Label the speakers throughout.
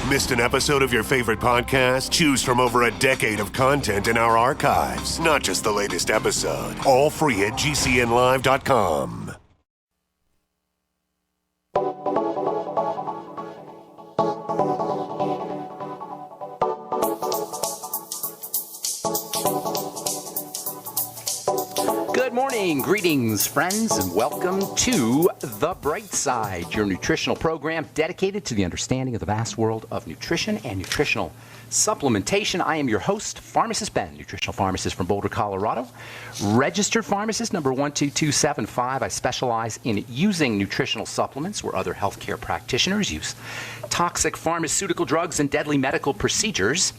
Speaker 1: Missed an episode of your favorite podcast? Choose from over a decade of content in our archives, not just the latest episode. All free at GCNlive.com.
Speaker 2: Good morning, greetings, friends, and welcome to The Bright Side, your nutritional program dedicated to the understanding of the vast world of nutrition and nutritional supplementation. I am your host, Pharmacist Ben, nutritional pharmacist from Boulder, Colorado, registered pharmacist number 12275. I specialize in using nutritional supplements where other healthcare practitioners use toxic pharmaceutical drugs and deadly medical procedures.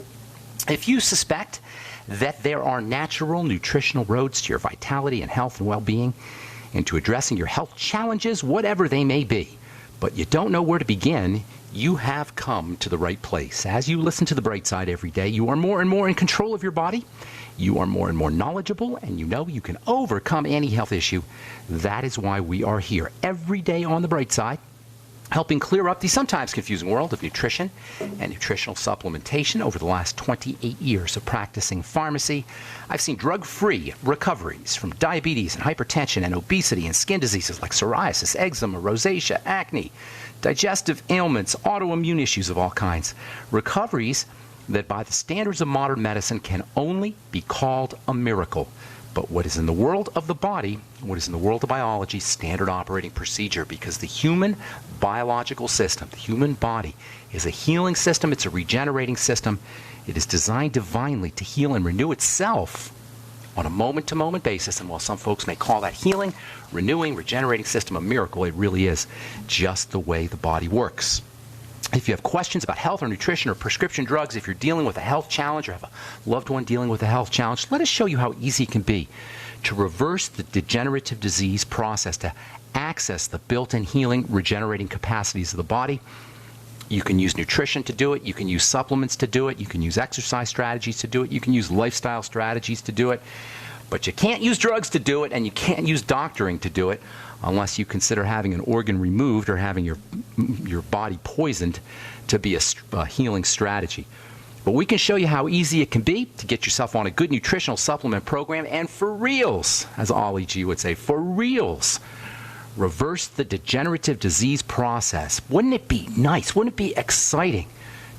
Speaker 2: If you suspect that there are natural nutritional roads to your vitality and health and well-being and to addressing your health challenges, whatever they may be, but you don't know where to begin, you have come to the right place. As you listen to The Bright Side every day, you are more and more in control of your body. You are more and more knowledgeable, and you know you can overcome any health issue. That is why we are here every day on The Bright Side, helping clear up the sometimes confusing world of nutrition and nutritional supplementation. Over the last 28 years of practicing pharmacy, I've seen drug-free recoveries from diabetes and hypertension and obesity and skin diseases like psoriasis, eczema, rosacea, acne, digestive ailments, autoimmune issues of all kinds. Recoveries that by the standards of modern medicine can only be called a miracle. But what is in the world of the body, what is in the world of biology, standard operating procedure, because the human biological system, the human body, is a healing system. It's a regenerating system. It is designed divinely to heal and renew itself on a moment-to-moment basis. And while some folks may call that healing, renewing, regenerating system a miracle, it really is just the way the body works. If you have questions about health or nutrition or prescription drugs, if you're dealing with a health challenge or have a loved one dealing with a health challenge, let us show you how easy it can be to reverse the degenerative disease process, to access the built-in healing, regenerating capacities of the body. You can use nutrition to do it. You can use supplements to do it. You can use exercise strategies to do it. You can use lifestyle strategies to do it. But you can't use drugs to do it, and you can't use doctoring to do it unless you consider having an organ removed or having your body poisoned to be a healing strategy. But we can show you how easy it can be to get yourself on a good nutritional supplement program, and for reals, as Ollie G would say, for reals, reverse the degenerative disease process. Wouldn't it be nice? Wouldn't it be exciting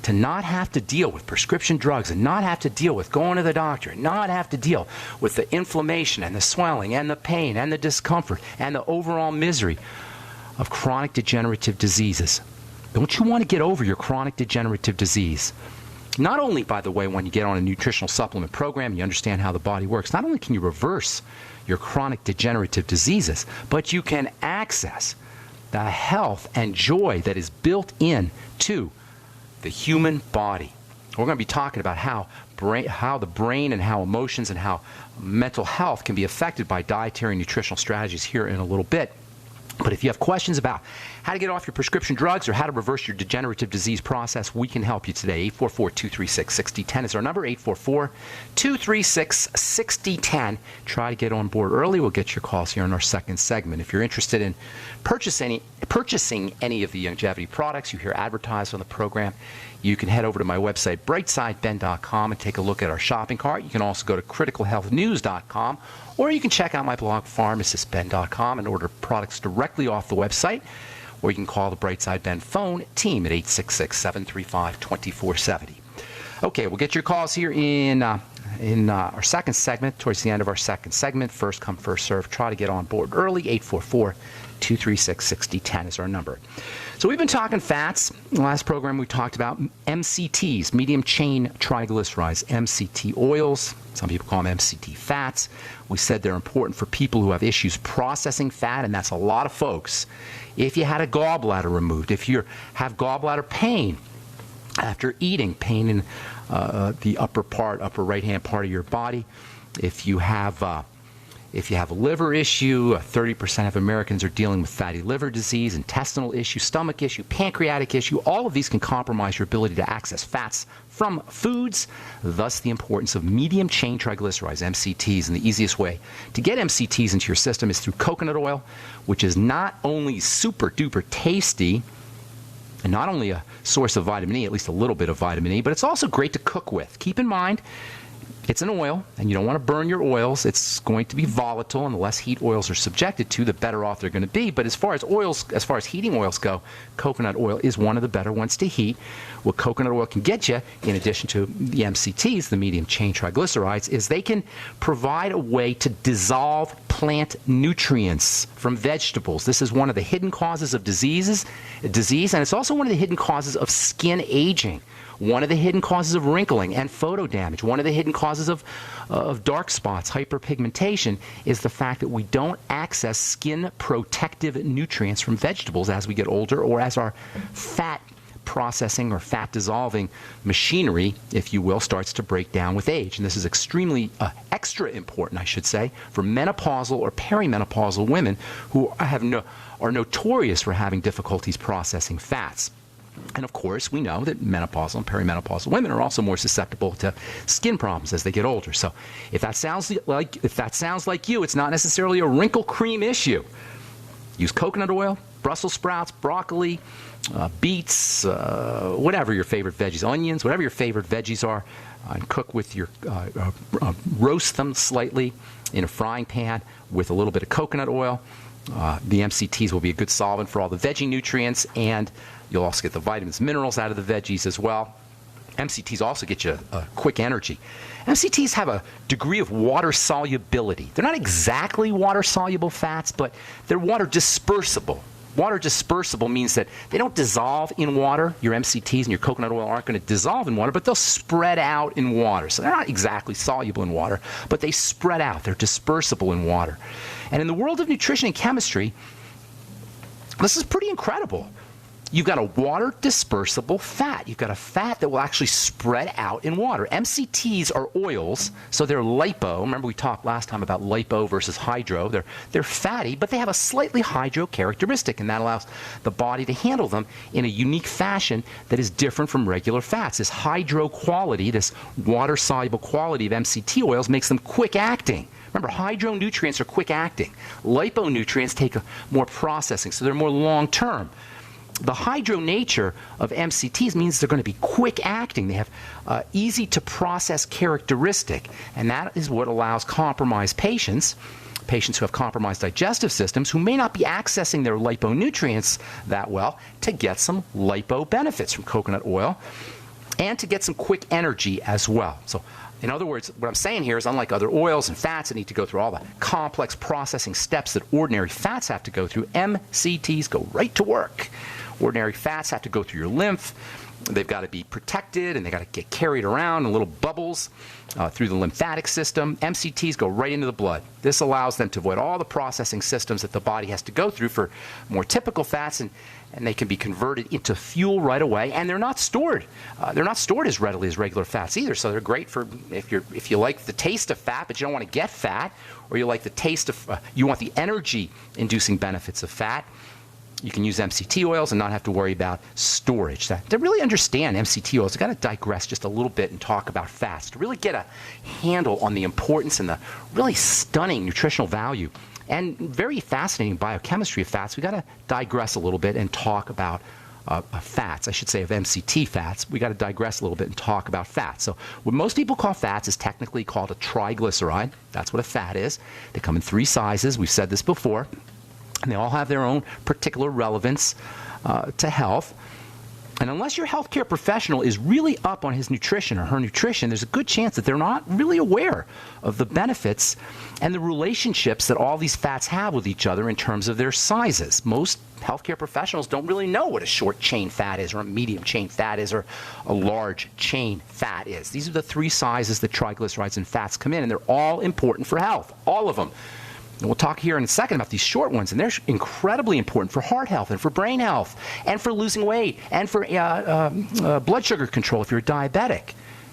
Speaker 2: to not have to deal with prescription drugs and not have to deal with going to the doctor and not have to deal with the inflammation and the swelling and the pain and the discomfort and the overall misery of chronic degenerative diseases? Don't you want to get over your chronic degenerative disease? Not only, by the way, when you get on a nutritional supplement program, you understand how the body works, not only can you reverse your chronic degenerative diseases, but you can access the health and joy that is built in to the human body. We're going to be talking about how the brain and how emotions and how mental health can be affected by dietary and nutritional strategies here in a little bit. But if you have questions about how to get off your prescription drugs or how to reverse your degenerative disease process, we can help you today. 844-236-6010 is our number, 844-236-6010. Try to get on board early. We'll get your calls here in our second segment. If you're interested in purchasing any of the longevity products you hear advertised on the program, you can head over to my website, brightsideben.com, and take a look at our shopping cart. You can also go to criticalhealthnews.com, or you can check out my blog, pharmacistben.com, and order products directly off the website, or you can call the Brightside Ben phone team at 866-735-2470. Okay, we'll get your calls here in our second segment, towards the end of our second segment. First come, first serve. Try to get on board early. 844-236-6010 is our number. So we've been talking fats. In the last program, we talked about MCTs, medium chain triglycerides, MCT oils. Some people call them MCT fats. We said they're important for people who have issues processing fat, and that's a lot of folks. If you had a gallbladder removed, if you have gallbladder pain after eating, pain in the upper right-hand part of your body, if you have a liver issue, 30% of Americans are dealing with fatty liver disease, intestinal issue, stomach issue, pancreatic issue. All of these can compromise your ability to access fats from foods, thus the importance of medium-chain triglycerides, MCTs. And the easiest way to get MCTs into your system is through coconut oil, which is not only super-duper tasty, And not only a source of vitamin E, at least a little bit of vitamin E, but it's also great to cook with. Keep in mind, it's an oil, and you don't want to burn your oils. It's going to be volatile, and the less heat oils are subjected to, the better off they're going to be. But as far as heating oils go, coconut oil is one of the better ones to heat. What coconut oil can get you, in addition to the MCTs, the medium chain triglycerides, is they can provide a way to dissolve plant nutrients from vegetables. This is one of the hidden causes of disease, and it's also one of the hidden causes of skin aging. One of the hidden causes of wrinkling and photo damage, one of the hidden causes of dark spots, hyperpigmentation, is the fact that we don't access skin protective nutrients from vegetables as we get older, or as our fat processing or fat dissolving machinery, if you will, starts to break down with age. And this is extremely extra important, I should say, for menopausal or perimenopausal women who are notorious for having difficulties processing fats. And of course, we know that menopausal and perimenopausal women are also more susceptible to skin problems as they get older. So if that sounds like you, it's not necessarily a wrinkle cream issue. Use coconut oil, Brussels sprouts, broccoli, beets, whatever your favorite veggies, onions, whatever your favorite veggies are, and cook with your roast them slightly in a frying pan with a little bit of coconut oil. The MCTs will be a good solvent for all the veggie nutrients, and you'll also get the vitamins, minerals out of the veggies as well. MCTs also get you a quick energy. MCTs have a degree of water solubility. They're not exactly water-soluble fats, but they're water dispersible. Water dispersible means that they don't dissolve in water. Your MCTs and your coconut oil aren't going to dissolve in water, but they'll spread out in water. So they're not exactly soluble in water, but they spread out. They're dispersible in water. And in the world of nutrition and chemistry, this is pretty incredible. You've got a water dispersible fat. You've got a fat that will actually spread out in water. MCTs are oils, so they're lipo. Remember we talked last time about lipo versus hydro. They're fatty, but they have a slightly hydro characteristic, and that allows the body to handle them in a unique fashion that is different from regular fats. This hydro quality, this water-soluble quality of MCT oils makes them quick-acting. Remember, hydro nutrients are quick-acting. Lipo nutrients take more processing, so they're more long-term. The hydro nature of MCTs means they're going to be quick-acting. They have easy-to-process characteristic, and that is what allows compromised patients who have compromised digestive systems, who may not be accessing their liponutrients that well, to get some lipo benefits from coconut oil and to get some quick energy as well. So, in other words, what I'm saying here is, unlike other oils and fats that need to go through all the complex processing steps that ordinary fats have to go through, MCTs go right to work. Ordinary fats have to go through your lymph. They've got to be protected, and they've got to get carried around in little bubbles through the lymphatic system. MCTs go right into the blood. This allows them to avoid all the processing systems that the body has to go through for more typical fats, and they can be converted into fuel right away, and they're not stored. They're not stored as readily as regular fats either, so they're great for if you like the taste of fat, but you don't want to get fat, or you like the taste of, you want the energy-inducing benefits of fat. You can use MCT oils and not have to worry about storage. To really understand MCT oils, you've got to digress just a little bit and talk about fats. To really get a handle on the importance and the really stunning nutritional value and very fascinating biochemistry of fats, we've got to digress a little bit and talk about fats. I should say of MCT fats. We've got to digress a little bit and talk about fats. So what most people call fats is technically called a triglyceride. That's what a fat is. They come in 3 sizes. We've said this before. And they all have their own particular relevance to health. And unless your healthcare professional is really up on his nutrition or her nutrition, there's a good chance that they're not really aware of the benefits and the relationships that all these fats have with each other in terms of their sizes. Most healthcare professionals don't really know what a short chain fat is, or a medium chain fat is, or a large chain fat is. These are the 3 sizes that triglycerides and fats come in, and they're all important for health, all of them. And we'll talk here in a second about these short ones, and they're incredibly important for heart health and for brain health and for losing weight and for blood sugar control if you're diabetic.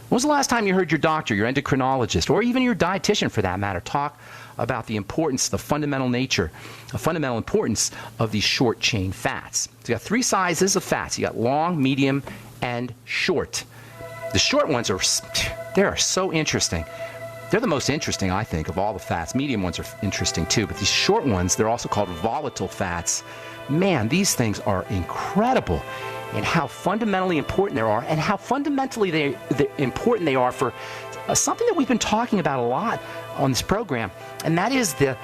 Speaker 2: When was the last time you heard your doctor, your endocrinologist, or even your dietitian for that matter, talk about the importance, the fundamental nature, the fundamental importance of these short chain fats? So you got 3 sizes of fats. You got long, medium, and short. The short ones are so interesting. They're the most interesting, I think, of all the fats. Medium ones are interesting too, but these short ones, they're also called volatile fats. Man, these things are incredible and how fundamentally important they are, and how fundamentally important they are for something that we've been talking about a lot on this program, and that is the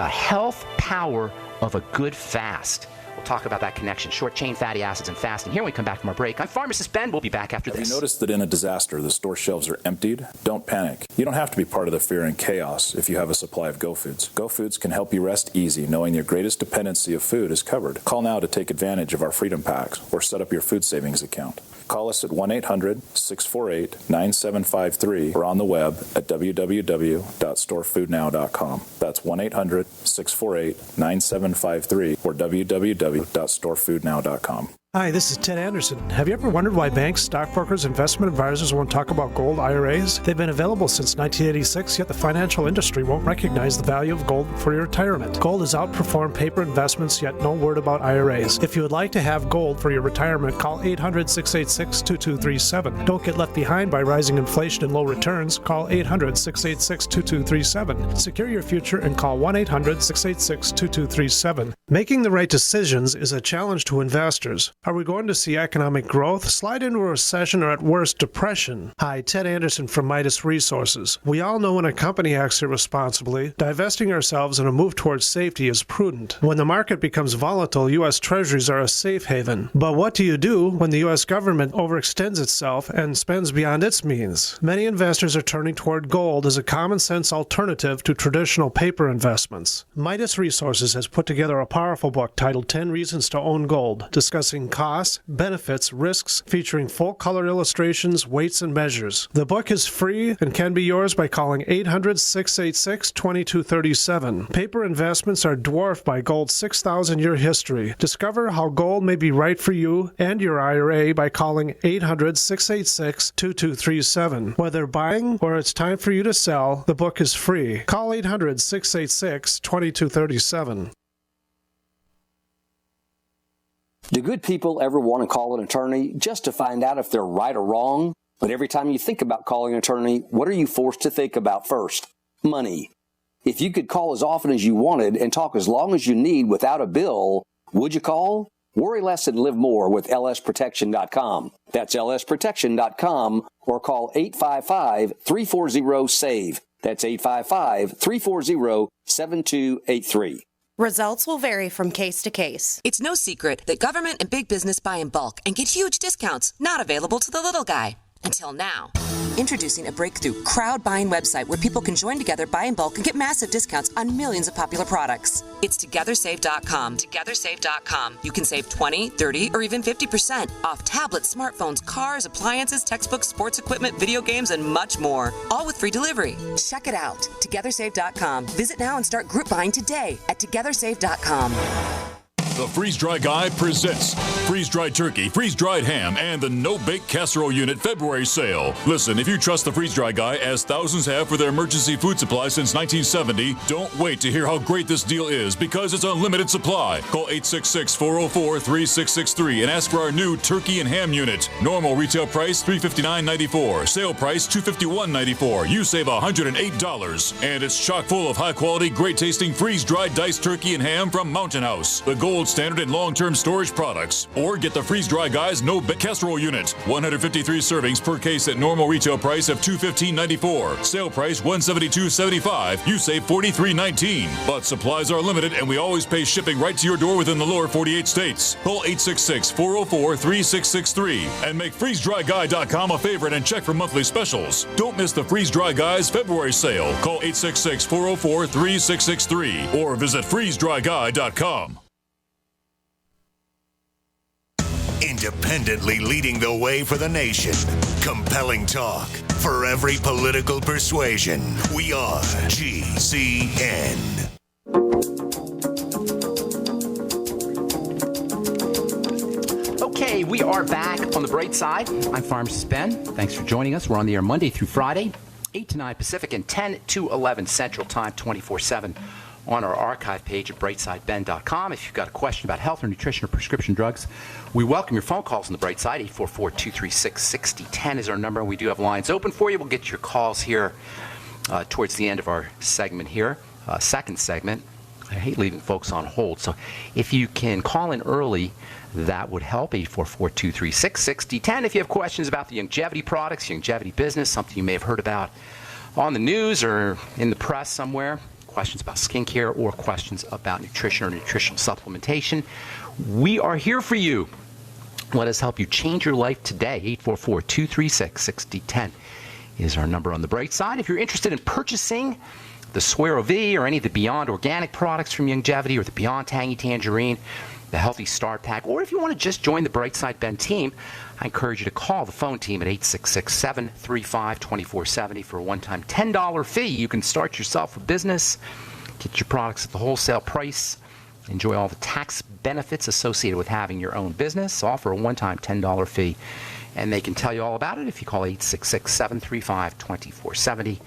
Speaker 2: health power of a good fast. We'll talk about that connection, short-chain fatty acids and fasting. Here when we come back from our break. I'm Pharmacist Ben. We'll be back after this.
Speaker 3: Have you noticed that in a disaster, the store shelves are emptied? Don't panic. You don't have to be part of the fear and chaos if you have a supply of Go Foods. Go Foods can help you rest easy knowing your greatest dependency of food is covered. Call now to take advantage of our Freedom Packs or set up your food savings account. Call us at 1-800-648-9753 or on the web at www.storefoodnow.com. That's 1-800-648-9753 or www.storefoodnow.com.
Speaker 4: Hi, this is Ted Anderson. Have you ever wondered why banks, stockbrokers, investment advisors won't talk about gold IRAs? They've been available since 1986, yet the financial industry won't recognize the value of gold for your retirement. Gold has outperformed paper investments, yet no word about IRAs. If you would like to have gold for your retirement, call 800-686-2237. Don't get left behind by rising inflation and low returns. Call 800-686-2237. Secure your future and call 1-800-686-2237. Making the right decisions is a challenge to investors. Are we going to see economic growth, slide into a recession, or at worst, depression? Hi, Ted Anderson from Midas Resources. We all know when a company acts irresponsibly, divesting ourselves in a move towards safety is prudent. When the market becomes volatile, U.S. Treasuries are a safe haven. But what do you do when the U.S. government overextends itself and spends beyond its means? Many investors are turning toward gold as a common-sense alternative to traditional paper investments. Midas Resources has put together a powerful book titled 10 Reasons to Own Gold, discussing costs, benefits, risks, featuring full-color illustrations, weights, and measures. The book is free and can be yours by calling 800-686-2237. Paper investments are dwarfed by gold's 6,000-year history. Discover how gold may be right for you and your IRA by calling 800-686-2237. Whether buying or it's time for you to sell, the book is free. Call 800-686-2237.
Speaker 5: Do good people ever want to call an attorney just to find out if they're right or wrong? But every time you think about calling an attorney, what are you forced to think about first? Money. If you could call as often as you wanted and talk as long as you need without a bill, would you call? Worry less and live more with lsprotection.com. That's lsprotection.com or call 855-340-SAVE. That's 855-340-7283.
Speaker 6: Results will vary from case to case.
Speaker 7: It's no secret that government and big business buy in bulk and get huge discounts not available to the little guy. Until now. Introducing a breakthrough crowd buying website where people can join together, buy in bulk, and get massive discounts on millions of popular products. It's TogetherSave.com. TogetherSave.com. You can save 20, 30, or even 50% off tablets, smartphones, cars, appliances, textbooks, sports equipment, video games, and much more. All with free delivery. Check it out. TogetherSave.com. Visit now and start group buying today at TogetherSave.com.
Speaker 8: The Freeze-Dry Guy presents freeze-dried turkey, freeze-dried ham, and the no-bake casserole unit February sale. Listen, if you trust the Freeze-Dry Guy, as thousands have for their emergency food supply since 1970, don't wait to hear how great this deal is because it's unlimited supply. Call 866-404-3663 and ask for our new turkey and ham unit. Normal retail price $359.94. Sale price $251.94. You save $108. And it's chock full of high-quality, great-tasting freeze-dried diced turkey and ham from Mountain House, the gold standard in long-term storage products. Or get the Freeze-Dry Guy's no-bake casserole unit. 153 servings per case at normal retail price of $215.94. Sale price $172.75. You save $43.19. But supplies are limited and we always pay shipping right to your door within the lower 48 states. Call 866-404-3663 and make FreezeDryGuy.com a favorite and check for monthly specials. Don't miss the Freeze-Dry Guy's February sale. Call 866-404-3663 or visit FreezeDryGuy.com.
Speaker 1: Independently leading the way for the nation. Compelling talk for every political persuasion. We are GCN.
Speaker 2: Okay, we are back on the bright side. I'm Pharmacist Ben. Thanks for joining us. We're on the air Monday through Friday, 8 to 9 Pacific and 10 to 11 Central Time, 24/7. On our archive page at brightsideben.com. If you've got a question about health or nutrition or prescription drugs, we welcome your phone calls on the bright side. 844-236-6010 is our number. We do have lines open for you. We'll get your calls here towards the end of our segment here, second segment. I hate leaving folks on hold. So if you can call in early, that would help. 844-236-6010. If you have questions about the longevity products, longevity business, something you may have heard about on the news or in the press somewhere, questions about skincare or questions about nutrition or nutritional supplementation, we are here for you. Let us help you change your life today. 844-236-6010 is our number on the bright side. If you're interested in purchasing the Suero V or any of the Beyond Organic products from Longevity or the Beyond Tangy Tangerine, the Healthy Start Pack, or if you want to just join the Brightside Ben team, I encourage you to call the phone team at 866-735-2470 for a one-time $10 fee. You can start yourself a business, get your products at the wholesale price, enjoy all the tax benefits associated with having your own business, offer a one-time $10 fee, and they can tell you all about it if you call 866-735-2470.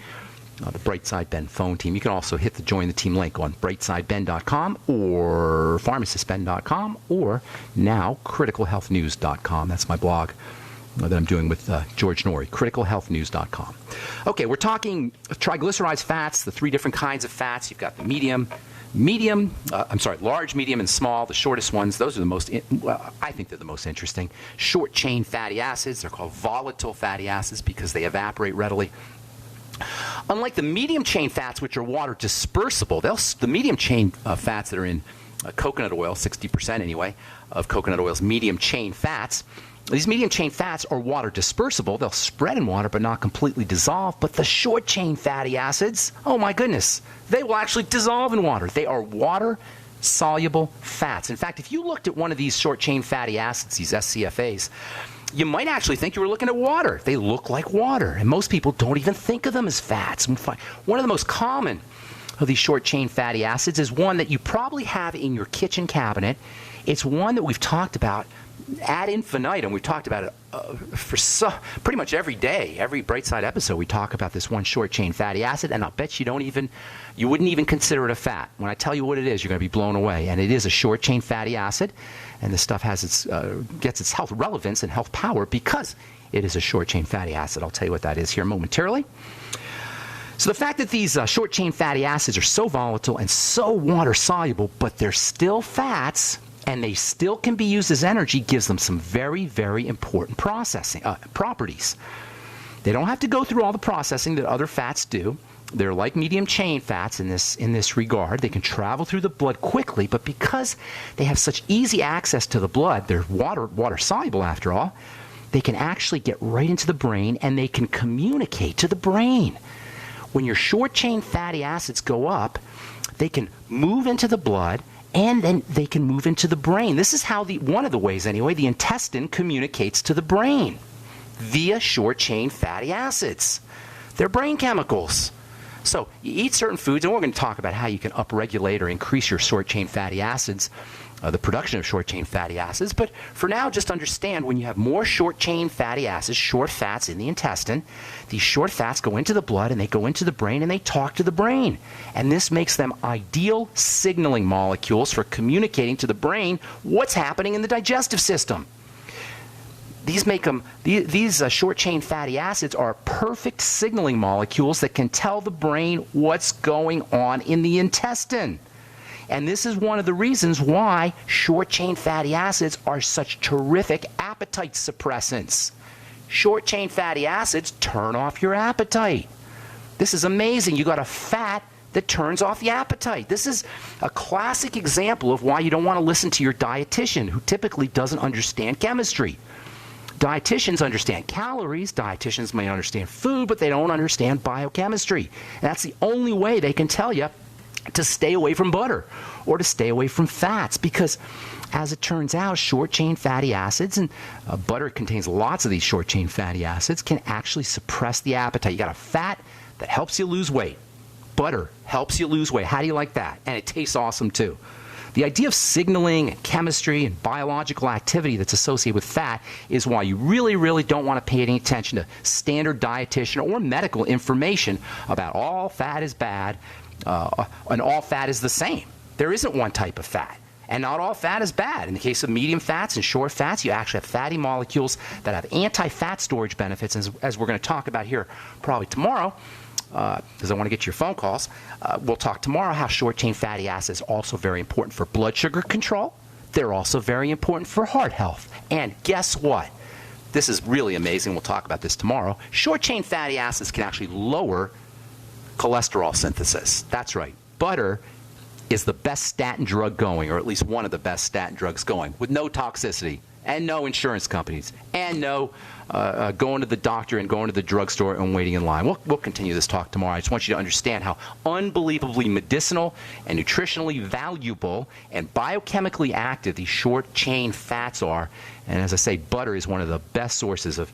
Speaker 2: The Brightside Ben phone team. You can also hit the Join the Team link on brightsideben.com or pharmacistben.com or now criticalhealthnews.com. That's my blog that I'm doing with George Norrie, criticalhealthnews.com. Okay, we're talking triglycerides, fats, the three different kinds of fats. You've got the large, medium, and small, the shortest ones. Those are the most, I think they're the most interesting. Short-chain fatty acids, they're called volatile fatty acids because they evaporate readily. Unlike the medium-chain fats, which are water dispersible, the medium-chain fats that are in coconut oil, 60% anyway, of coconut oil's medium-chain fats, these medium-chain fats are water dispersible. They'll spread in water but not completely dissolve. But the short-chain fatty acids, oh my goodness, they will actually dissolve in water. They are water-soluble fats. In fact, if you looked at one of these short-chain fatty acids, these SCFAs, you might actually think you were looking at water. They look like water, and most people don't even think of them as fats. One of the most common of these short-chain fatty acids is one that you probably have in your kitchen cabinet. It's one that we've talked about ad infinitum. We've talked about it pretty much every day. Every Brightside episode, we talk about this one short-chain fatty acid, and I'll bet you wouldn't even consider it a fat. When I tell you what it is, you're going to be blown away. And it is a short-chain fatty acid, and this stuff gets its health relevance and health power because it is a short-chain fatty acid. I'll tell you what that is here momentarily. So the fact that these short-chain fatty acids are so volatile and so water-soluble, but they're still fats, and they still can be used as energy, gives them some very, very important properties. They don't have to go through all the processing that other fats do. They're like medium-chain fats in this regard. They can travel through the blood quickly, but because they have such easy access to the blood, they're water-soluble after all, they can actually get right into the brain, and they can communicate to the brain. When your short-chain fatty acids go up, they can move into the blood, and then they can move into the brain. This is how one of the ways anyway, the intestine communicates to the brain via short-chain fatty acids. They're brain chemicals. So you eat certain foods, and we're going to talk about how you can upregulate or increase your short-chain fatty acids, the production of short-chain fatty acids. But for now, just understand when you have more short-chain fatty acids, short fats in the intestine, these short fats go into the blood, and they go into the brain, and they talk to the brain. And this makes them ideal signaling molecules for communicating to the brain what's happening in the digestive system. These short-chain fatty acids are perfect signaling molecules that can tell the brain what's going on in the intestine. And this is one of the reasons why short-chain fatty acids are such terrific appetite suppressants. Short-chain fatty acids turn off your appetite. This is amazing. You got a fat that turns off the appetite. This is a classic example of why you don't want to listen to your dietitian, who typically doesn't understand chemistry. Dietitians understand calories. Dietitians may understand food, but they don't understand biochemistry. And that's the only way they can tell you to stay away from butter or to stay away from fats, because as it turns out, short-chain fatty acids, and butter contains lots of these short-chain fatty acids, can actually suppress the appetite. You got a fat that helps you lose weight. Butter helps you lose weight. How do you like that? And it tastes awesome too. The idea of signaling and chemistry and biological activity that's associated with fat is why you really, really don't want to pay any attention to standard dietitian or medical information about all fat is bad and all fat is the same. There isn't one type of fat, and not all fat is bad. In the case of medium fats and short fats, you actually have fatty molecules that have anti-fat storage benefits, as we're going to talk about here probably tomorrow. because I want to get your phone calls. We'll talk tomorrow how short-chain fatty acids are also very important for blood sugar control. They're also very important for heart health. And guess what? This is really amazing. We'll talk about this tomorrow. Short-chain fatty acids can actually lower cholesterol synthesis. That's right. Butter is the best statin drug going, or at least one of the best statin drugs going, with no toxicity and no insurance companies and no going to the doctor and going to the drugstore and waiting in line. We'll continue this talk tomorrow. I just want you to understand how unbelievably medicinal and nutritionally valuable and biochemically active these short-chain fats are. And as I say, butter is one of the best sources of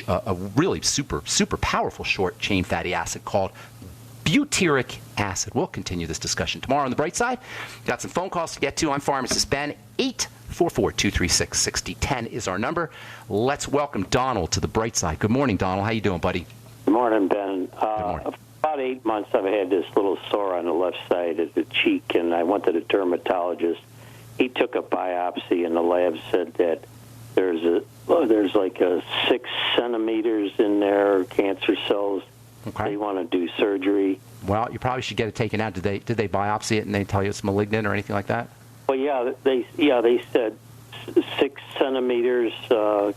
Speaker 2: a really super, super powerful short-chain fatty acid called butyric acid. We'll continue this discussion tomorrow on the bright side. Got some phone calls to get to. I'm Pharmacist Ben. 844-236-6010 is our number. Let's welcome Donald to the bright side. Good morning, Donald. How you doing, buddy?
Speaker 9: Good morning, Ben.
Speaker 2: Good morning.
Speaker 9: About 8 months I've had this little sore on the left side of the cheek, and I went to the dermatologist. He took a biopsy, and the lab said that there's like 6 centimeters in there, cancer cells.
Speaker 2: Okay.
Speaker 9: They want to do surgery.
Speaker 2: Well, you probably should get it taken out. Did they biopsy it and they tell you it's malignant or anything like that?
Speaker 9: Well, they said 6 centimeters. I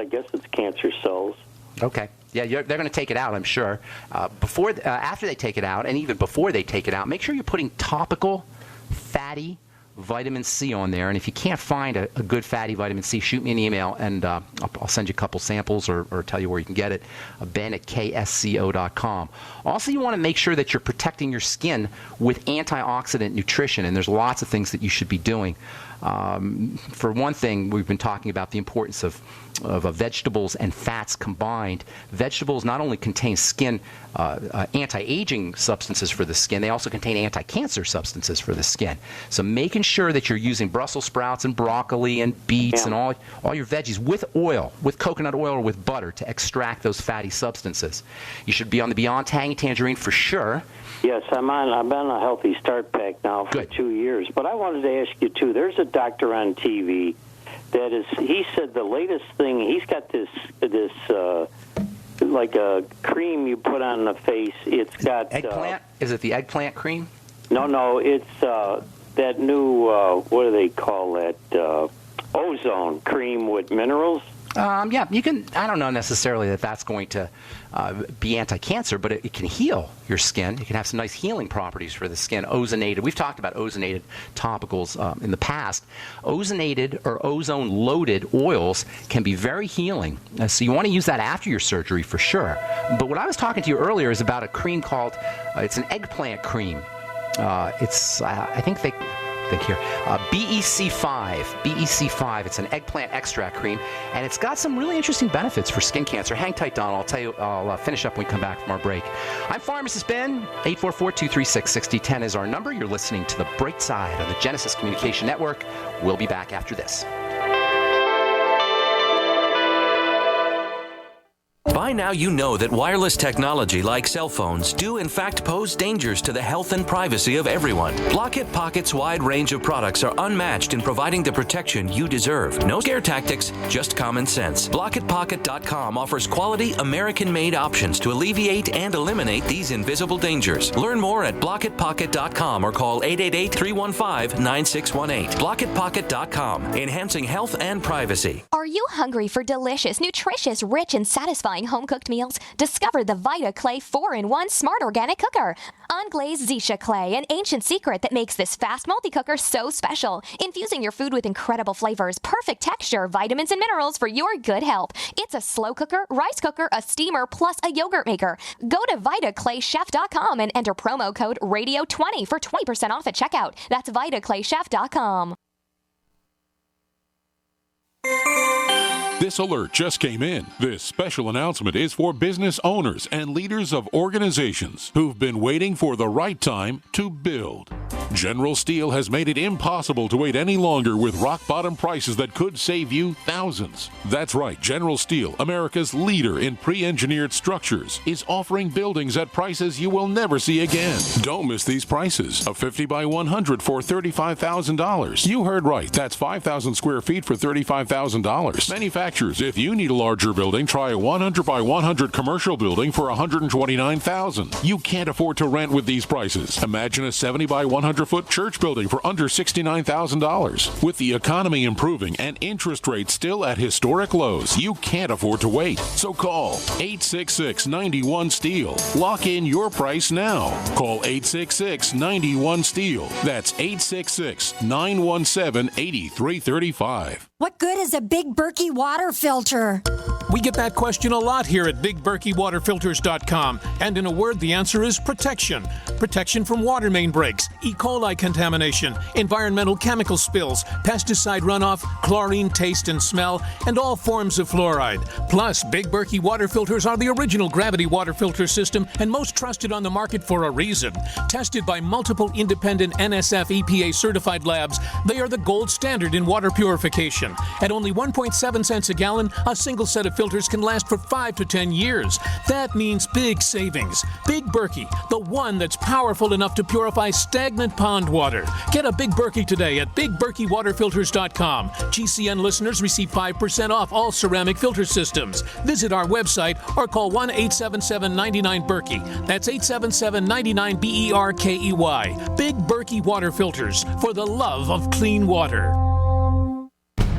Speaker 9: guess it's cancer cells.
Speaker 2: Okay. Yeah, they're going to take it out, I'm sure. After they take it out, and even before they take it out, make sure you're putting topical, fatty vitamin C on there. And if you can't find a good fatty vitamin C, shoot me an email, and I'll send you a couple samples or tell you where you can get it. Ben@ksco.com. Also, you want to make sure that you're protecting your skin with antioxidant nutrition, and there's lots of things that you should be doing. For one thing, we've been talking about the importance of vegetables and fats combined. Vegetables not only contain skin anti-aging substances for the skin, they also contain anti-cancer substances for the skin. So making sure that you're using Brussels sprouts and broccoli and beets and all your veggies with oil, with coconut oil or with butter to extract those fatty substances. You should be on the Beyond Tangy Tangerine for sure.
Speaker 9: Yes, I've been on a Healthy Start Pack now for 2 years. But I wanted to ask you, too, there's a doctor on TV he said the latest thing, he's got this like a cream you put on the face. It's got...
Speaker 2: Eggplant? Is it the eggplant cream?
Speaker 9: No, it's that new, what do they call that, ozone cream with minerals.
Speaker 2: Yeah, you can. I don't know necessarily that that's going to be anti-cancer, but it can heal your skin. It can have some nice healing properties for the skin. Ozonated. We've talked about ozonated topicals in the past. Ozonated or ozone-loaded oils can be very healing. So you want to use that after your surgery for sure. But what I was talking to you earlier is about a cream called, it's an eggplant cream. It's, I think here, BEC5. BEC5. It's an eggplant extract cream, and it's got some really interesting benefits for skin cancer. Hang tight, Donald. I'll finish up when we come back from our break. I'm Pharmacist Ben. 844-236-6010 is our number. You're listening to The Bright Side on the Genesis Communication Network. We'll be back after this.
Speaker 10: By now you know that wireless technology like cell phones do in fact pose dangers to the health and privacy of everyone. Blockit Pocket's wide range of products are unmatched in providing the protection you deserve. No scare tactics, just common sense. BlockitPocket.com offers quality American-made options to alleviate and eliminate these invisible dangers. Learn more at BlockitPocket.com or call 888-315-9618. BlockitPocket.com, enhancing health and privacy.
Speaker 11: Are you hungry for delicious, nutritious, rich, and satisfying home-cooked meals? Discover the Vita Clay 4-in-1 Smart Organic Cooker. Unglazed Zisha Clay, an ancient secret that makes this fast multi-cooker so special. Infusing your food with incredible flavors, perfect texture, vitamins, and minerals for your good health. It's a slow cooker, rice cooker, a steamer, plus a yogurt maker. Go to VitaClayChef.com and enter promo code RADIO20 for 20% off at checkout. That's VitaClayChef.com.
Speaker 12: This alert just came in. This special announcement is for business owners and leaders of organizations who've been waiting for the right time to build. General Steel has made it impossible to wait any longer with rock-bottom prices that could save you thousands. That's right, General Steel, America's leader in pre-engineered structures, is offering buildings at prices you will never see again. Don't miss these prices. A 50 by 100 for $35,000. You heard right. That's 5,000 square feet for $35,000. Manufactured manufacturers. If you need a larger building, try a 100 by 100 commercial building for $129,000. You can't afford to rent with these prices. Imagine a 70 by 100 foot church building for under $69,000. With the economy improving and interest rates still at historic lows, you can't afford to wait. So call 866-91-STEEL. Lock in your price now. Call 866-91-STEEL. That's 866-917-8335.
Speaker 13: What good is a Big Berkey water filter?
Speaker 14: We get that question a lot here at BigBerkeyWaterFilters.com. And in a word, the answer is protection. Protection from water main breaks, E. coli contamination, environmental chemical spills, pesticide runoff, chlorine taste and smell, and all forms of fluoride. Plus, Big Berkey water filters are the original gravity water filter system and most trusted on the market for a reason. Tested by multiple independent NSF EPA certified labs, they are the gold standard in water purification. At only 1.7 cents a gallon, a single set of filters can last for 5 to 10 years. That means big savings. Big Berkey, the one that's powerful enough to purify stagnant pond water. Get a Big Berkey today at BigBerkeyWaterFilters.com. GCN listeners receive 5% off all ceramic filter systems. Visit our website or call 1-877-99-BERKEY. That's 877-99-BERKEY. Big Berkey Water Filters, for the love of clean water.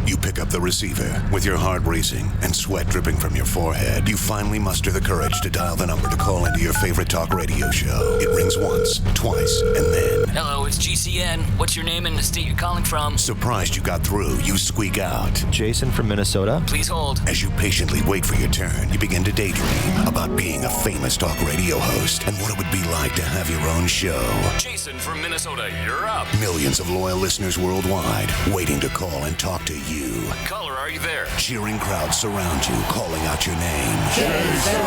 Speaker 1: You pick up the receiver. With your heart racing and sweat dripping from your forehead, you finally muster the courage to dial the number to call into your favorite talk radio show. It rings once, twice, and then...
Speaker 15: Hello, it's GCN. What's your name and the state you're calling from?
Speaker 1: Surprised you got through, you squeak out.
Speaker 16: Jason from Minnesota.
Speaker 15: Please hold.
Speaker 1: As you patiently wait for your turn, you begin to daydream about being a famous talk radio host and what it would be like to have your own show.
Speaker 15: Jason from Minnesota, you're up.
Speaker 1: Millions of loyal listeners worldwide waiting to call and talk to you.
Speaker 15: Caller, are you there?
Speaker 1: Cheering crowds surround you, calling out your name.
Speaker 15: Jason!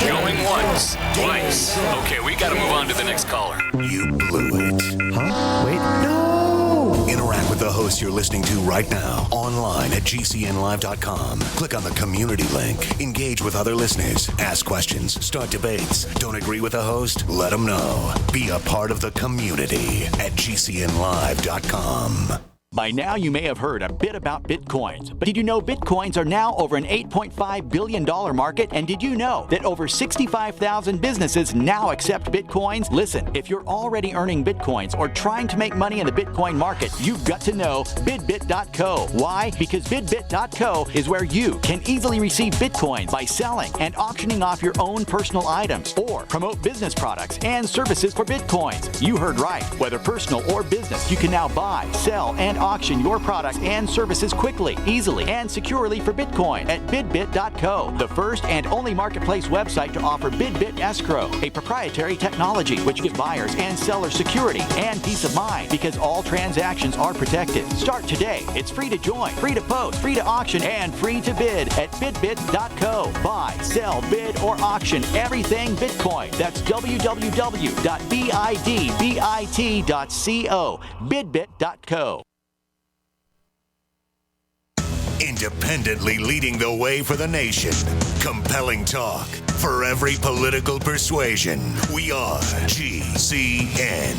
Speaker 15: Going once, twice. Okay, we gotta move on to the next caller.
Speaker 1: You blew it.
Speaker 16: Huh? Wait, no!
Speaker 1: Interact with the host you're listening to right now, online at GCNlive.com. Click on the community link. Engage with other listeners. Ask questions. Start debates. Don't agree with the host? Let them know. Be a part of the community at GCNlive.com.
Speaker 17: By now, you may have heard a bit about Bitcoins. But did you know Bitcoins are now over an $8.5 billion market? And did you know that over 65,000 businesses now accept Bitcoins? Listen, if you're already earning Bitcoins or trying to make money in the Bitcoin market, you've got to know BidBit.co. Why? Because BidBit.co is where you can easily receive Bitcoins by selling and auctioning off your own personal items or promote business products and services for Bitcoins. You heard right. Whether personal or business, you can now buy, sell, and auction your products and services quickly, easily, and securely for Bitcoin at BidBit.co, the first and only marketplace website to offer BidBit Escrow, a proprietary technology which gives buyers and sellers security and peace of mind because all transactions are protected. Start today. It's free to join, free to post, free to auction, and free to bid at BidBit.co. Buy, sell, bid, or auction everything Bitcoin. That's www.bidbit.co. BidBit.co.
Speaker 1: Independently leading the way for the nation. Compelling talk for every political persuasion. We are GCN.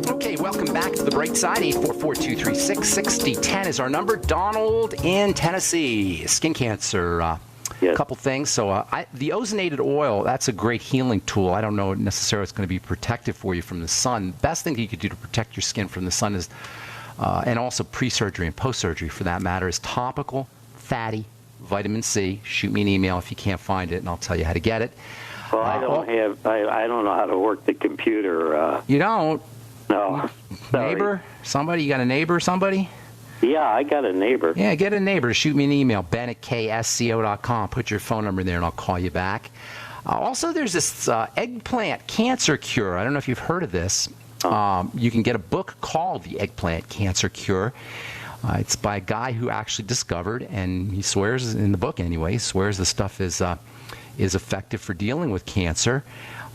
Speaker 2: Okay, welcome back to the Bright Side. 844-236-6010 is our number. Donald in Tennessee. Skin cancer. A couple things. So the ozonated oil, that's a great healing tool. I don't know necessarily it's going to be protective for you from the sun. Best thing you could do to protect your skin from the sun is, and also pre-surgery and post-surgery for that matter, is topical, fatty, vitamin C. Shoot me an email if you can't find it, and I'll tell you how to get it.
Speaker 9: Well, I don't know how to work the computer.
Speaker 2: You don't?
Speaker 9: No.
Speaker 2: Neighbor? Somebody? You got a neighbor or somebody?
Speaker 9: Yeah, I got a neighbor.
Speaker 2: Yeah, get a neighbor. Shoot me an email, ben@ksco.com. Put your phone number there, and I'll call you back. Also, there's this eggplant cancer cure. I don't know if you've heard of this. You can get a book called The Eggplant Cancer Cure. It's by a guy who actually discovered, and he swears in the book anyway, swears the stuff is effective for dealing with cancer.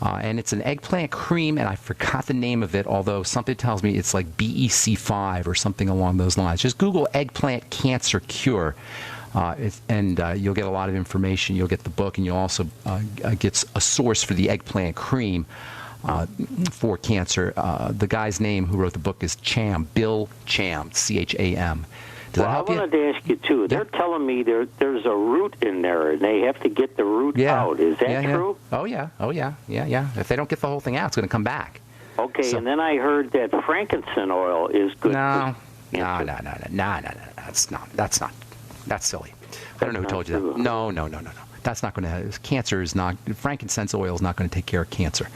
Speaker 2: And it's an eggplant cream, and I forgot the name of it, although something tells me it's like BEC5 or something along those lines. Just Google Eggplant Cancer Cure, and you'll get a lot of information. You'll get the book, and you'll also get a source for the eggplant cream. for cancer. The guy's name who wrote the book is Cham, Bill Cham, C-H-A-M. Does that help you?
Speaker 9: I wanted to ask you, too. They're telling me there's a root in there, and they have to get the root out. Is that true?
Speaker 2: Oh, yeah. If they don't get the whole thing out, it's going to come back.
Speaker 9: Okay, and then I heard that frankincense oil is good.
Speaker 2: No. That's silly. I don't know who told you that. No. That's not going to. Cancer is not. Frankincense oil is not going to take care of cancer.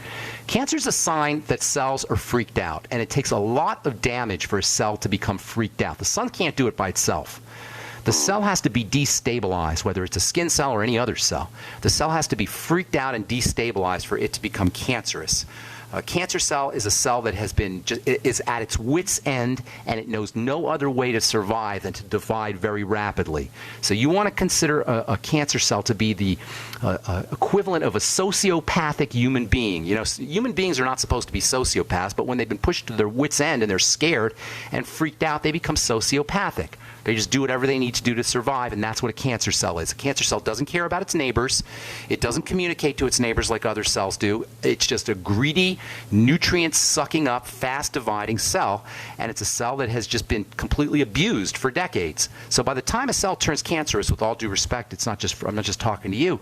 Speaker 2: Cancer is a sign that cells are freaked out, and it takes a lot of damage for a cell to become freaked out. The sun can't do it by itself. The cell has to be destabilized, whether it's a skin cell or any other cell. The cell has to be freaked out and destabilized for it to become cancerous. A cancer cell is a cell that is at its wit's end, and it knows no other way to survive than to divide very rapidly. So you want to consider a cancer cell to be the equivalent of a sociopathic human being. You know, human beings are not supposed to be sociopaths, but when they've been pushed to their wit's end and they're scared and freaked out, they become sociopathic. They just do whatever they need to do to survive, and that's what a cancer cell is. A cancer cell doesn't care about its neighbors. It doesn't communicate to its neighbors like other cells do. It's just a greedy, nutrient-sucking up, fast-dividing cell, and it's a cell that has just been completely abused for decades. So by the time a cell turns cancerous, with all due respect, I'm not just talking to you,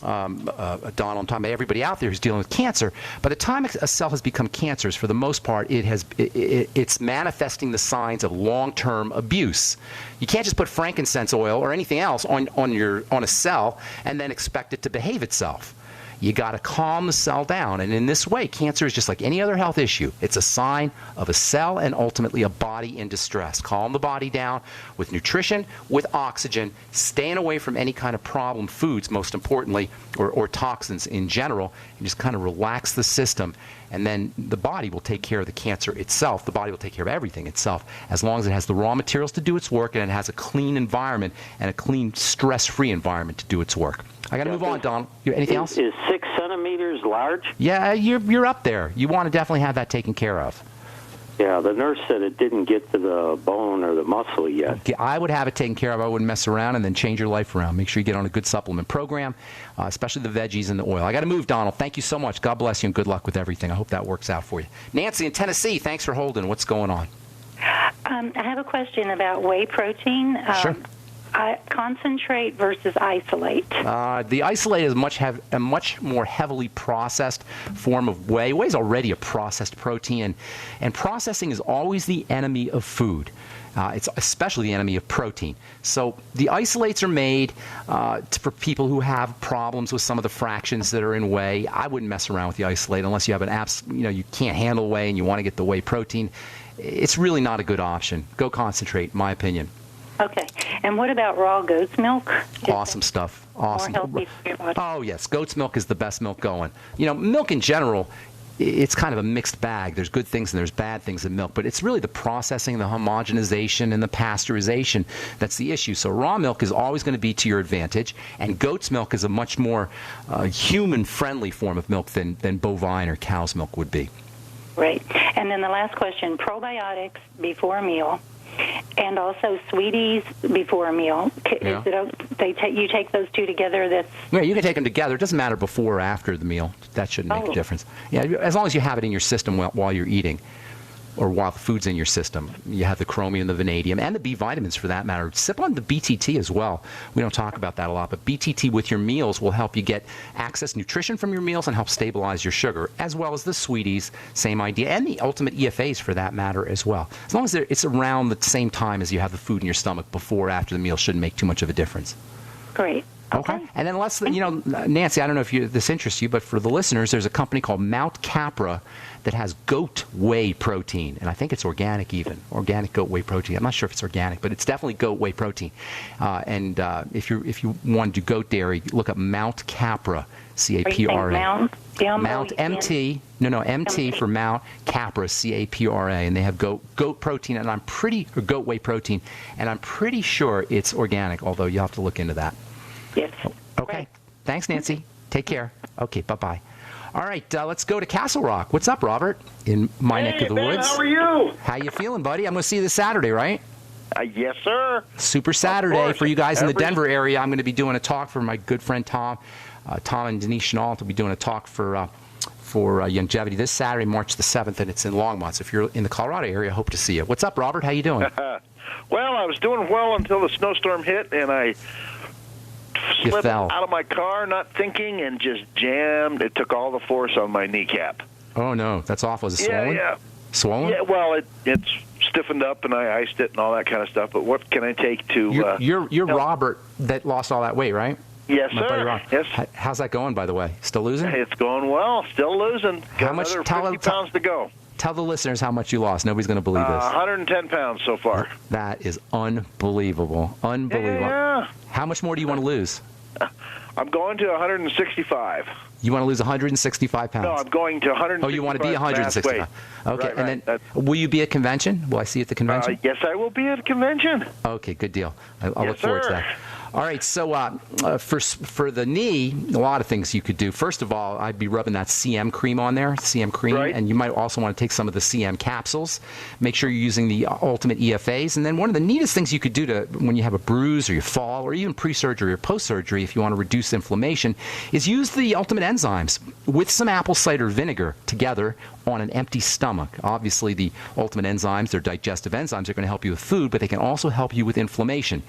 Speaker 2: Donald, I'm talking about everybody out there who's dealing with cancer. By the time a cell has become cancerous, for the most part, it's manifesting the signs of long-term abuse. You can't just put frankincense oil or anything else on a cell and then expect it to behave itself. You got to calm the cell down. And in this way, cancer is just like any other health issue. It's a sign of a cell and ultimately a body in distress. Calm the body down with nutrition, with oxygen, staying away from any kind of problem foods, most importantly, or toxins in general, and just kind of relax the system. And then the body will take care of the cancer itself. The body will take care of everything itself, as long as it has the raw materials to do its work and it has a clean environment and a clean, stress-free environment to do its work. I got to move on, Donald. Anything else?
Speaker 9: Is 6 centimeters large?
Speaker 2: Yeah, you're up there. You want to definitely have that taken care of.
Speaker 9: Yeah, the nurse said it didn't get to the bone or the muscle yet.
Speaker 2: I would have it taken care of. I wouldn't mess around, and then change your life around. Make sure you get on a good supplement program, especially the veggies and the oil. I got to move, Donald. Thank you so much. God bless you, and good luck with everything. I hope that works out for you. Nancy in Tennessee, thanks for holding. What's going on?
Speaker 18: I have a question about whey protein.
Speaker 2: Sure.
Speaker 18: Concentrate versus isolate.
Speaker 2: The isolate is a much more heavily processed form of whey. Whey is already a processed protein, and processing is always the enemy of food. It's especially the enemy of protein. So the isolates are made for people who have problems with some of the fractions that are in whey. I wouldn't mess around with the isolate unless you have you can't handle whey and you want to get the whey protein. It's really not a good option. Go concentrate, in my opinion.
Speaker 18: Okay. And what about raw goat's milk?
Speaker 2: Awesome stuff. Awesome.
Speaker 18: More healthy for your body.
Speaker 2: Oh, yes. Goat's milk is the best milk going. You know, milk in general, it's kind of a mixed bag. There's good things and there's bad things in milk, but it's really the processing, the homogenization, and the pasteurization that's the issue. So raw milk is always going to be to your advantage, and goat's milk is a much more human-friendly form of milk than bovine or cow's milk would be.
Speaker 18: Right. And then the last question, probiotics before a meal. And also sweeties before a meal.
Speaker 2: Yeah.
Speaker 18: You take those two together?
Speaker 2: Yeah, you can take them together. It doesn't matter before or after the meal. That shouldn't make a difference. Yeah, as long as you have it in your system while you're eating, or while the food's in your system. You have the chromium, the vanadium, and the B vitamins for that matter. Sip on the BTT as well. We don't talk about that a lot, but BTT with your meals will help you get access nutrition from your meals and help stabilize your sugar, as well as the sweeties, same idea, and the ultimate EFAs for that matter as well. As long as it's around the same time as you have the food in your stomach, before or after the meal, shouldn't make too much of a difference.
Speaker 18: Great.
Speaker 2: Okay. And then Nancy, I don't know if this interests you, but for the listeners, there's a company called Mount Capra that has goat whey protein, and I think it's organic even, organic goat whey protein. I'm not sure if it's organic, but it's definitely goat whey protein. And if you want to do goat dairy, look up Mount Capra, C-A-P-R-A. Mount MT, MT for Mount Capra, C-A-P-R-A, and they have goat protein, and or goat whey protein, and I'm pretty sure it's organic, although you'll have to look into that.
Speaker 18: Yes.
Speaker 2: Okay.
Speaker 18: Right.
Speaker 2: Thanks, Nancy. Take care. Okay, bye-bye. All right, let's go to Castle Rock. What's up, Robert? In my neck of the woods.
Speaker 19: How are you?
Speaker 2: How you feeling, buddy? I'm going to see you this Saturday, right?
Speaker 19: Yes, sir.
Speaker 2: Super Saturday for you guys in the Denver area. I'm going to be doing a talk for my good friend Tom and Denise Chenault. Will be doing a talk for for Longevity this Saturday, March the 7th, and it's in Longmont. So if you're in the Colorado area, I hope to see you. What's up, Robert? How you doing?
Speaker 19: Well, I was doing well until the snowstorm hit, and I slipped out of my car, not thinking, and just jammed. It took all the force on my kneecap.
Speaker 2: Oh, no. That's awful. Is it swollen?
Speaker 19: Yeah.
Speaker 2: Swollen?
Speaker 19: Yeah, well, it's stiffened up, and I iced it and all that kind of stuff, but what can I take to...
Speaker 2: You're Robert that lost all that weight, right?
Speaker 19: Yes, sir. Yes.
Speaker 2: How's that going, by the way? Still losing?
Speaker 19: It's going well. Still losing. Got another 50 pounds to go.
Speaker 2: Tell the listeners how much you lost. Nobody's going to believe this.
Speaker 19: 110 pounds so far.
Speaker 2: That is unbelievable. Unbelievable.
Speaker 19: Yeah.
Speaker 2: How much more do you want to lose?
Speaker 19: I'm going to 165.
Speaker 2: You want to lose 165 pounds?
Speaker 19: No, I'm going to 165.
Speaker 2: Oh, you want to be 165. Okay,
Speaker 19: right,
Speaker 2: and then will you be at convention? Will I see you at the convention?
Speaker 19: Yes, I will be at convention.
Speaker 2: Okay, good deal. I'll look forward to that. All right, so for the knee, a lot of things you could do. First of all, I'd be rubbing that CM cream on there, CM cream, and you might also want to take some of the CM capsules. Make sure you're using the Ultimate EFAs. And then one of the neatest things you could do to when you have a bruise or you fall, or even pre-surgery or post-surgery, if you want to reduce inflammation, is use the Ultimate enzymes with some apple cider vinegar together on an empty stomach. Obviously, the Ultimate enzymes, they're digestive enzymes, are going to help you with food, but they can also help you with inflammation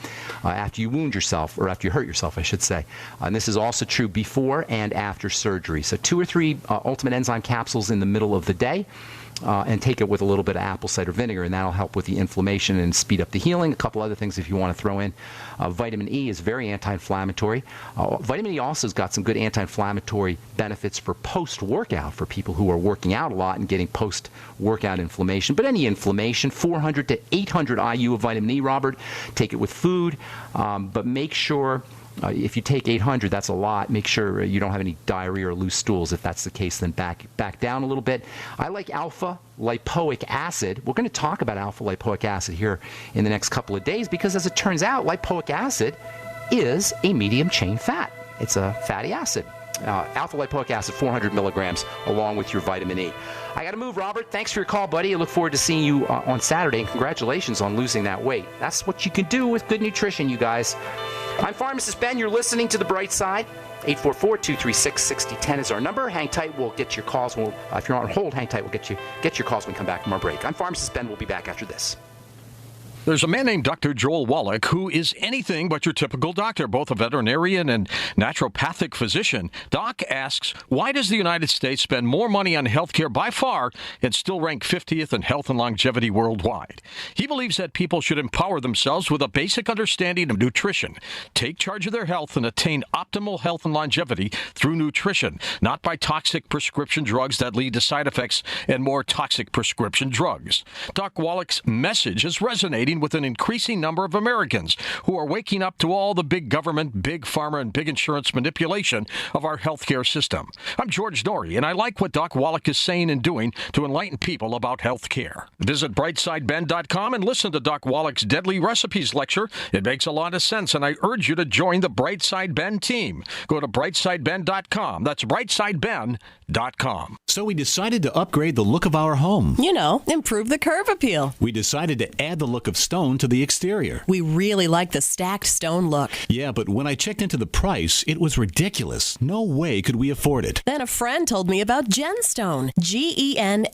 Speaker 2: after you wound yourself, or after you hurt yourself, I should say. And this is also true before and after surgery. So 2 or 3 Ultimate enzyme capsules in the middle of the day. And take it with a little bit of apple cider vinegar, and that'll help with the inflammation and speed up the healing. A couple other things if you want to throw in. Vitamin E is very anti-inflammatory. Vitamin E also has got some good anti-inflammatory benefits for post-workout, for people who are working out a lot and getting post-workout inflammation. But any inflammation, 400 to 800 IU of vitamin E, Robert. Take it with food, but make sure... if you take 800, that's a lot. Make sure you don't have any diarrhea or loose stools. If that's the case, then back down a little bit. I like alpha lipoic acid. We're going to talk about alpha lipoic acid here in the next couple of days because, as it turns out, lipoic acid is a medium chain fat. It's a fatty acid. Alpha lipoic acid, 400 milligrams, along with your vitamin E. I got to move, Robert. Thanks for your call, buddy. I look forward to seeing you on Saturday, and congratulations on losing that weight. That's what you can do with good nutrition, you guys. I'm Pharmacist Ben. You're listening to The Bright Side. 844-236-6010 is our number. Hang tight. We'll get your calls. If you're on hold, hang tight. We'll get your calls when we come back from our break. I'm Pharmacist Ben. We'll be back after this.
Speaker 20: There's a man named Dr. Joel Wallach who is anything but your typical doctor, both a veterinarian and naturopathic physician. Doc asks, why does the United States spend more money on healthcare by far and still rank 50th in health and longevity worldwide? He believes that people should empower themselves with a basic understanding of nutrition, take charge of their health, and attain optimal health and longevity through nutrition, not by toxic prescription drugs that lead to side effects and more toxic prescription drugs. Doc Wallach's message is resonating with an increasing number of Americans who are waking up to all the big government, big pharma, and big insurance manipulation of our healthcare system. I'm George Norrie, and I like what Doc Wallach is saying and doing to enlighten people about healthcare. Visit brightsideben.com and listen to Doc Wallach's Deadly Recipes lecture. It makes a lot of sense, and I urge you to join the Brightside Ben team. Go to brightsideben.com. That's brightsideben.com.
Speaker 21: So we decided to upgrade the look of our home.
Speaker 22: You know, improve the curb appeal.
Speaker 21: We decided to add the look of stone to the exterior.
Speaker 22: We really like the stacked stone look.
Speaker 21: Yeah, but when I checked into the price, it was ridiculous. No way could we afford it.
Speaker 22: Then a friend told me about Genstone. Genstone.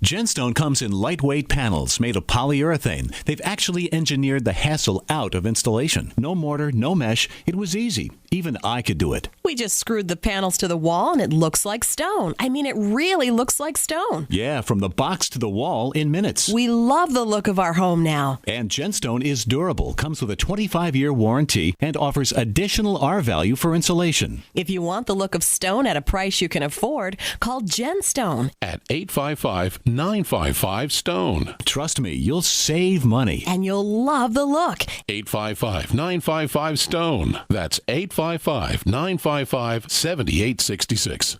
Speaker 21: Genstone comes in lightweight panels made of polyurethane. They've actually engineered the hassle out of installation. No mortar, no mesh. It was easy. Even I could do it.
Speaker 22: We just screwed the panels to the wall and it looks like stone. I mean, it really looks like stone.
Speaker 21: Yeah, from the box to the wall in minutes.
Speaker 22: We love the look of our home now.
Speaker 21: And Genstone is durable, comes with a 25-year warranty, and offers additional R value for insulation.
Speaker 22: If you want the look of stone at a price you can afford, call Genstone
Speaker 12: at 855-955-STONE.
Speaker 21: Trust me, you'll save money.
Speaker 22: And you'll love the look.
Speaker 12: 855-955-STONE. That's 855-955-7866.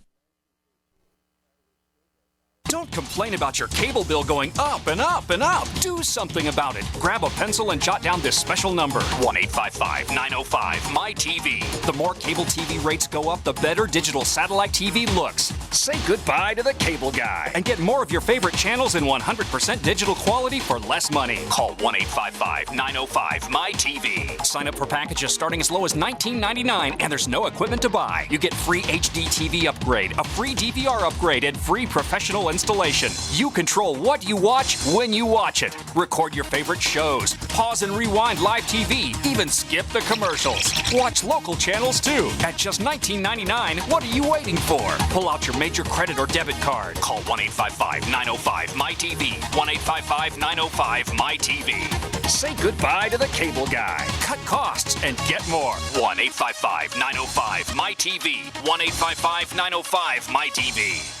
Speaker 15: Don't complain about your cable bill going up and up and up. Do something about it. Grab a pencil and jot down this special number, 1-855-905-MY-TV. The more cable TV rates go up, the better digital satellite TV looks. Say goodbye to the cable guy and get more of your favorite channels in 100% digital quality for less money. Call 1-855-905-MyTV. Sign up for packages starting as low as $19.99, and there's no equipment to buy. You get free HD TV upgrade, a free DVR upgrade, and free professional installation. You control what you watch when you watch it. Record your favorite shows, pause and rewind live TV, even skip the commercials. Watch local channels too. At just $19.99, what are you waiting for? Pull out your major credit or debit card. Call 1-855-905-MyTV. 1-855-905-MyTV. Say goodbye to the cable guy. Cut costs and get more. 1-855-905-MyTV. 1-855-905-MyTV.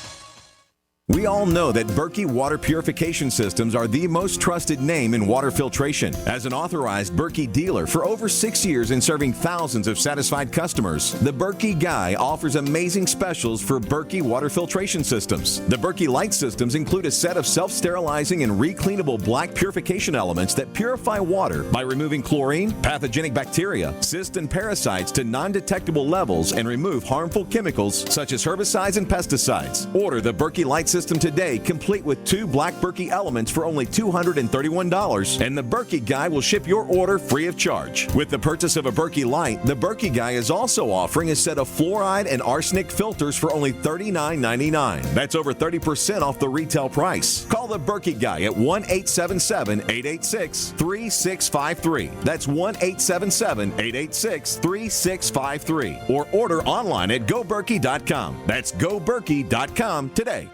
Speaker 3: We all know that Berkey Water Purification Systems are the most trusted name in water filtration. As an authorized Berkey dealer for over 6 years and serving thousands of satisfied customers, the Berkey Guy offers amazing specials for Berkey Water Filtration Systems. The Berkey Light Systems include a set of self-sterilizing and recleanable black purification elements that purify water by removing chlorine, pathogenic bacteria, cysts, and parasites to non-detectable levels and remove harmful chemicals such as herbicides and pesticides. Order the Berkey Light System today, complete with 2 black Berkey elements for only $231, and the Berkey Guy will ship your order free of charge. With the purchase of a Berkey Light, the Berkey Guy is also offering a set of fluoride and arsenic filters for only $39.99. That's over 30% off the retail price. Call the Berkey Guy at 1-877-886-3653. That's 1-877-886-3653. Or order online at goberkey.com. That's goberkey.com today.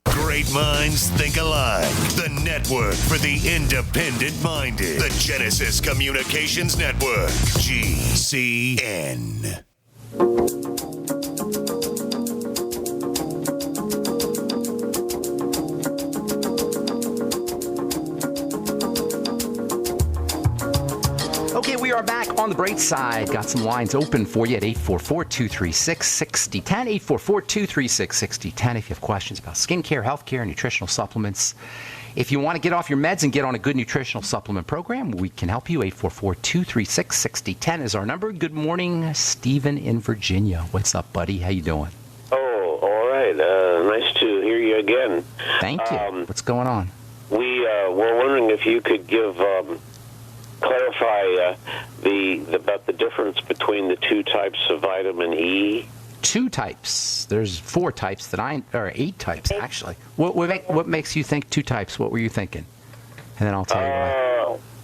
Speaker 1: Great minds think alike. The network for the independent-minded. The Genesis Communications Network. GCN.
Speaker 2: Okay, we are back on the bright side. Got some lines open for you at 844-236-6010. 844-236-6010 if you have questions about skincare, healthcare, nutritional supplements. If you want to get off your meds and get on a good nutritional supplement program, we can help you. 844-236-6010 is our number. Good morning, Stephen in Virginia. What's up, buddy? How you doing?
Speaker 4: Oh, all right. Nice to hear you again.
Speaker 2: Thank you. What's going on?
Speaker 4: We were wondering if you could give... clarify about the difference between the 2 types of vitamin E.
Speaker 2: 2 types. There's 4 types or 8 types actually. What makes you think 2 types? What were you thinking? And then I'll tell you why.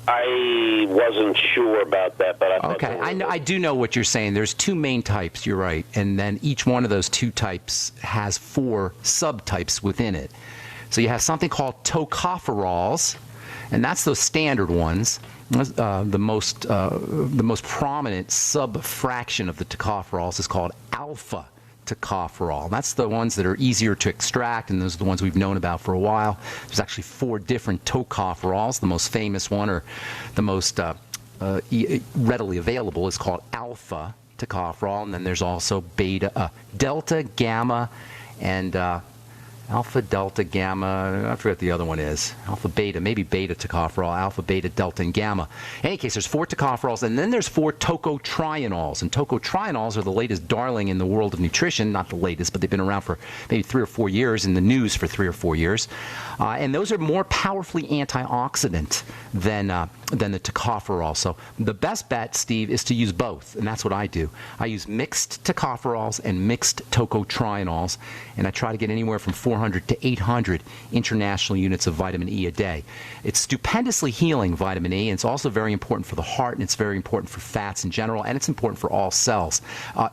Speaker 4: I wasn't sure about that, but I thought
Speaker 2: okay. I do know what you're saying. There's 2 main types. You're right, and then each one of those 2 types has 4 subtypes within it. So you have something called tocopherols, and that's those standard ones. The most prominent subfraction of the tocopherols is called alpha tocopherol. That's the ones that are easier to extract, and those are the ones we've known about for a while. There's actually 4 different tocopherols. The most famous one, or the most readily available, is called alpha tocopherol, and then there's also beta, delta, gamma, and alpha, delta, gamma, I forget what the other one is. Alpha, beta, maybe beta tocopherol, alpha, beta, delta, and gamma. In any case, there's 4 tocopherols, and then there's 4 tocotrienols. And tocotrienols are the latest darling in the world of nutrition. Not the latest, but they've been around for maybe 3 or 4 years, in the news for 3 or 4 years. And those are more powerfully antioxidant than the tocopherol. So the best bet, Steve, is to use both, and that's what I do. I use mixed tocopherols and mixed tocotrienols, and I try to get anywhere from 400 to 800 international units of vitamin E a day. It's stupendously healing, vitamin E, and it's also very important for the heart, and it's very important for fats in general, and it's important for all cells.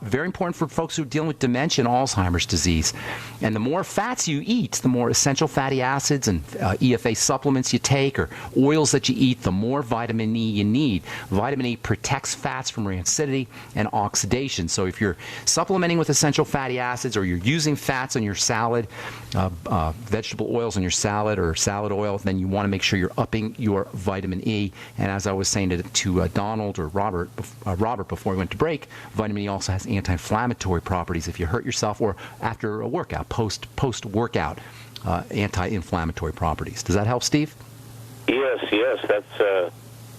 Speaker 2: Very important for folks who are dealing with dementia and Alzheimer's disease. And the more fats you eat, the more essential fatty acids and EFA supplements you take, or oils that you eat, the more vitamin E you need. Vitamin E protects fats from rancidity and oxidation. So if you're supplementing with essential fatty acids, or you're using fats on your salad, vegetable oils on your salad, or salad oil, then you want to make sure you're upping your vitamin E. And as I was saying to Donald or Robert before we went to break, vitamin E also has anti-inflammatory properties if you hurt yourself, or after a workout, post-workout, anti-inflammatory properties. Does that help, Steve?
Speaker 4: Yes,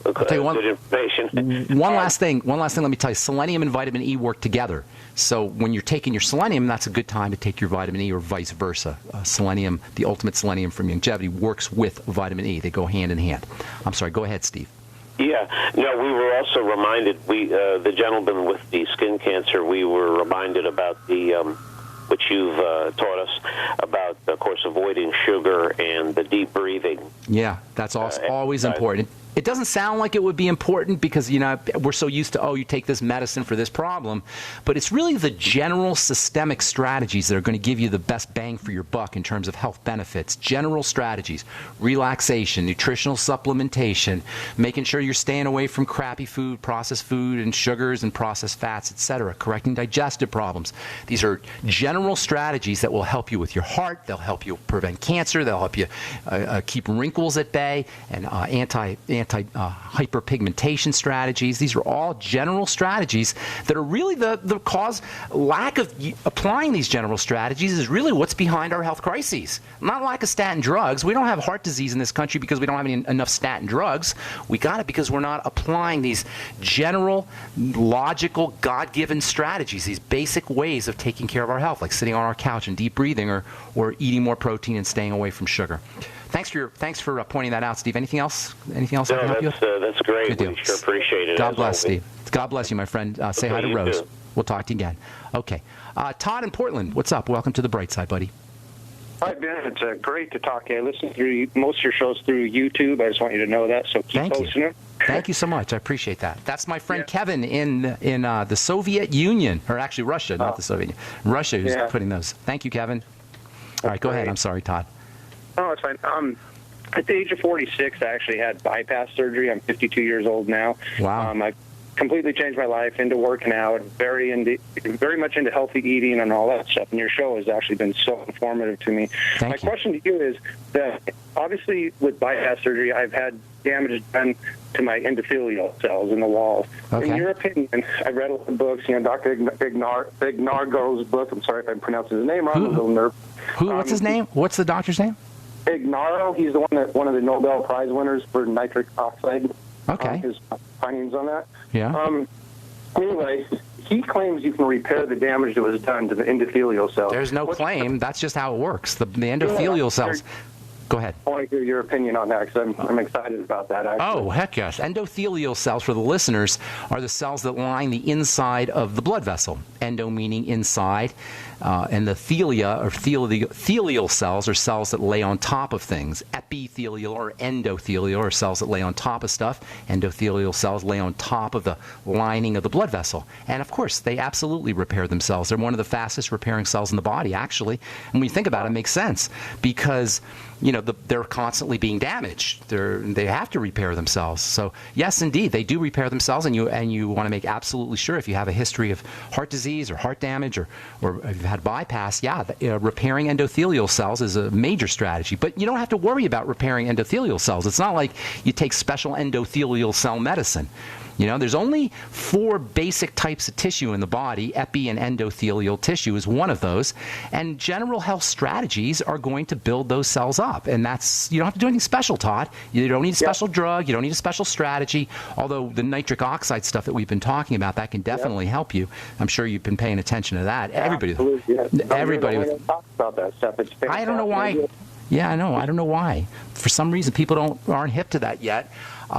Speaker 2: I'll tell you
Speaker 4: good information.
Speaker 2: One last thing. Let me tell you. Selenium and vitamin E work together. So when you're taking your selenium, that's a good time to take your vitamin E, or vice versa. Selenium, the ultimate selenium from Longevity, works with vitamin E. They go hand in hand. I'm sorry. Go ahead, Steve.
Speaker 4: Yeah. No, we were also reminded, the gentleman with the skin cancer, we were reminded about the, which you've taught us about, of course, avoiding sugar and the deep breathing.
Speaker 2: Yeah, that's always important. It doesn't sound like it would be important because, we're so used to, you take this medicine for this problem. But it's really the general systemic strategies that are going to give you the best bang for your buck in terms of health benefits. General strategies, relaxation, nutritional supplementation, making sure you're staying away from crappy food, processed food, and sugars and processed fats, etc., correcting digestive problems. These are general strategies that will help you with your heart. They'll help you prevent cancer. They'll help you keep wrinkles at bay, and anti-hyperpigmentation strategies. These are all general strategies that are really the cause. Lack of applying these general strategies is really what's behind our health crises. Not lack of statin drugs. We don't have heart disease in this country because we don't have enough statin drugs. We got it because we're not applying these general, logical, God-given strategies, these basic ways of taking care of our health, like sitting on our couch and deep breathing, or eating more protein and staying away from sugar. Thanks for pointing that out, Steve. Anything else? I can help you with?
Speaker 4: That's great. Good deal. We sure appreciate it.
Speaker 2: God bless, Steve. God bless you, my friend. Say hi to Rose.
Speaker 4: Too.
Speaker 2: We'll talk to you again. Okay. Todd in Portland, what's up? Welcome to the Bright Side, buddy.
Speaker 5: Hi, Ben. It's great to talk to you. I listen through most of your shows through YouTube. I just want you to know that, so keep posting them.
Speaker 2: Thank you so much. I appreciate that. That's my friend Kevin in the Soviet Union, or actually Russia, not the Soviet Union. Russia who's putting those. Thank you, Kevin. All right, go ahead. I'm sorry, Todd.
Speaker 5: Oh, it's fine. At the age of 46, I actually had bypass surgery. I'm 52 years old now.
Speaker 2: Wow.
Speaker 5: I completely changed my life into working out, very much into healthy eating and all that stuff. And your show has actually been so informative to me. My question to you is that obviously with bypass surgery, I've had damage done to my endothelial cells in the walls.
Speaker 2: Okay.
Speaker 5: In your opinion, I read a lot of books, Dr. Ignargo's book. I'm sorry if I'm pronouncing his name wrong. I'm a little nervous.
Speaker 2: What's his name? What's the doctor's name?
Speaker 5: Ignargo. He's the one of the Nobel Prize winners for nitric oxide.
Speaker 2: Okay.
Speaker 5: His findings on that.
Speaker 2: Yeah.
Speaker 5: Anyway, he claims you can repair the damage that was done to the endothelial cells.
Speaker 2: There's no claim. That's just how it works. The endothelial cells. Go ahead.
Speaker 5: I want to hear your opinion on that because I'm excited about that, actually.
Speaker 2: Oh, heck yes. Endothelial cells, for the listeners, are the cells that line the inside of the blood vessel. Endo meaning inside, and the thelia, or thelial cells, are cells that lay on top of things. Epithelial or endothelial are cells that lay on top of stuff. Endothelial cells lay on top of the lining of the blood vessel. And, of course, they absolutely repair themselves. They're one of the fastest repairing cells in the body, actually. And when you think about it, it makes sense because they're constantly being damaged. They have to repair themselves. So yes, indeed, they do repair themselves, and you want to make absolutely sure if you have a history of heart disease or heart damage or if you've had bypass, repairing endothelial cells is a major strategy. But you don't have to worry about repairing endothelial cells. It's not like you take special endothelial cell medicine. There's only 4 basic types of tissue in the body. Epi and endothelial tissue is one of those. And general health strategies are going to build those cells up. And you don't have to do anything special, Todd. You don't need a special drug. You don't need a special strategy. Although the nitric oxide stuff that we've been talking about, that can definitely help you. I'm sure you've been paying attention to that. Everybody
Speaker 5: talks about that stuff. It's fantastic.
Speaker 2: I don't know why. Yeah, I know. I don't know why. For some reason, people aren't hip to that yet.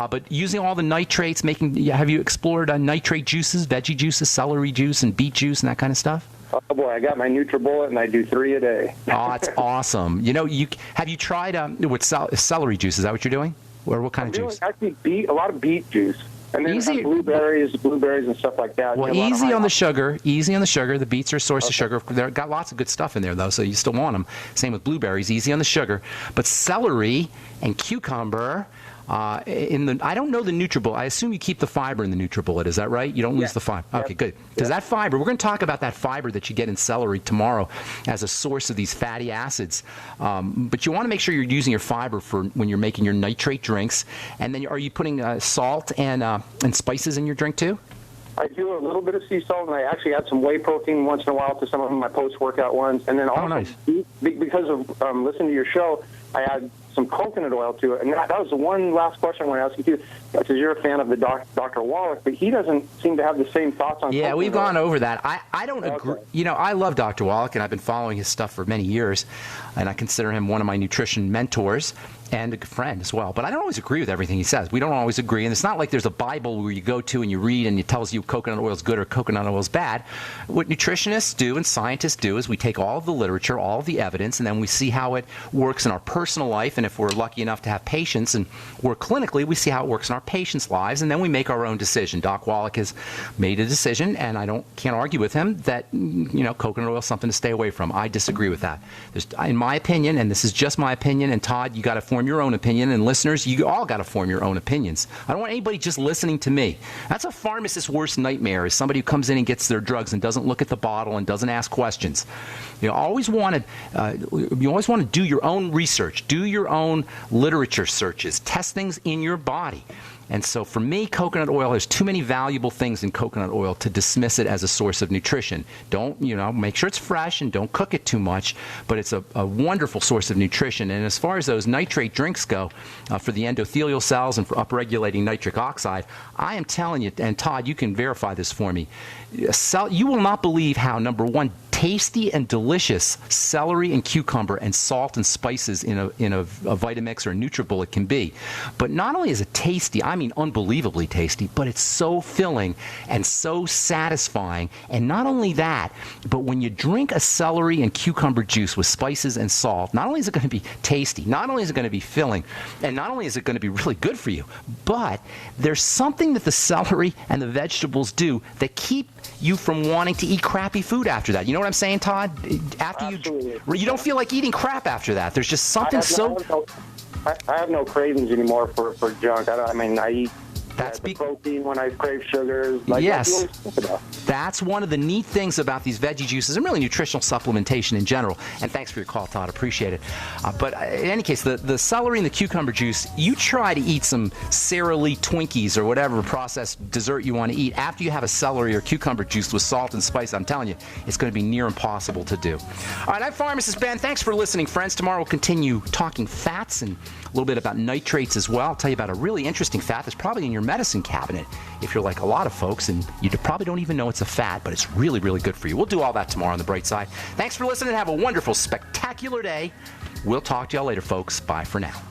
Speaker 2: But using all the nitrates, have you explored nitrate juices, veggie juices, celery juice, and beet juice, and that kind of stuff?
Speaker 5: Oh boy, I got my NutriBullet, and I do 3 a day.
Speaker 2: Oh, that's awesome. Have you tried with celery juice? Is that what you're doing, or what kind of juice?
Speaker 5: Actually, a lot of beet juice. And then blueberries and stuff like that.
Speaker 2: Well, easy on the sugar. The beets are a source of sugar. They've got lots of good stuff in there, though, so you still want them. Same with blueberries. Easy on the sugar. But celery and cucumber, I don't know the NutriBullet. I assume you keep the fiber in the NutriBullet. Is that right? You don't lose the fiber. Okay, good. Because that fiber, we're going to talk about that fiber that you get in celery tomorrow as a source of these fatty acids. But you want to make sure you're using your fiber for when you're making your nitrate drinks. And then are you putting salt and spices in your drink too?
Speaker 5: I do a little bit of sea salt, and I actually add some whey protein once in a while to some of my post-workout ones. And then also, because of listening to your show, I add some coconut oil to it. And that was the one last question I want to ask you too, because you're a fan of the Dr. Wallach, but he doesn't seem to have the same thoughts on.
Speaker 2: Yeah, we've gone over that. I don't agree. You know, I love Dr. Wallach, and I've been following his stuff for many years, and I consider him one of my nutrition mentors and a good friend as well. But I don't always agree with everything he says. We don't always agree, and it's not like there's a Bible where you go to and you read and it tells you coconut oil is good or coconut oil is bad. What nutritionists do and scientists do is we take all of the literature, all of the evidence, and then we see how it works in our personal life, and if we're lucky enough to have patients and work clinically, we see how it works in our patients' lives, and then we make our own decision. Doc Wallach has made a decision, and I can't argue with him that, you know, coconut oil is something to stay away from. I disagree with that. In my opinion, and this is just my opinion, and Todd, you got to form your own opinion, and listeners, you all got to form your own opinions. I don't want anybody just listening to me. That's a pharmacist's worst nightmare, is somebody who comes in and gets their drugs and doesn't look at the bottle and doesn't ask questions. You always want to do your own research, do your own literature searches, test things in your body. And so for me, coconut oil, there's too many valuable things in coconut oil to dismiss it as a source of nutrition. Don't, make sure it's fresh and don't cook it too much, but it's a wonderful source of nutrition. And as far as those nitrate drinks go, for the endothelial cells and for upregulating nitric oxide, I am telling you, and Todd, you can verify this for me, you will not believe how, number one, tasty and delicious celery and cucumber and salt and spices in a Vitamix or a NutriBullet can be. But not only is it tasty, I mean unbelievably tasty, but it's so filling and so satisfying. And not only that, but when you drink a celery and cucumber juice with spices and salt, not only is it going to be tasty, not only is it going to be filling, and not only is it going to be really good for you, but there's something that the celery and the vegetables do that keep you from wanting to eat crappy food after that. You know what I'm saying, Todd? After you don't feel like eating crap after that. There's just something
Speaker 5: I have no cravings anymore for junk. I eat the protein when I crave sugars.
Speaker 2: Yes. That's one of the neat things about these veggie juices and really nutritional supplementation in general. And thanks for your call, Todd. Appreciate it. But in any case, the celery and the cucumber juice, you try to eat some Sara Lee Twinkies or whatever processed dessert you want to eat after you have a celery or cucumber juice with salt and spice. I'm telling you, it's going to be near impossible to do. All right, I'm Pharmacist Ben. Thanks for listening, friends. Tomorrow we'll continue talking fats and a little bit about nitrates as well. I'll tell you about a really interesting fat that's probably in your medicine cabinet if you're like a lot of folks, and you probably don't even know it's a fat, but it's really, really good for you. We'll do all that tomorrow on The Bright Side. Thanks for listening. Have a wonderful, spectacular day. We'll talk to y'all later, folks. Bye for now.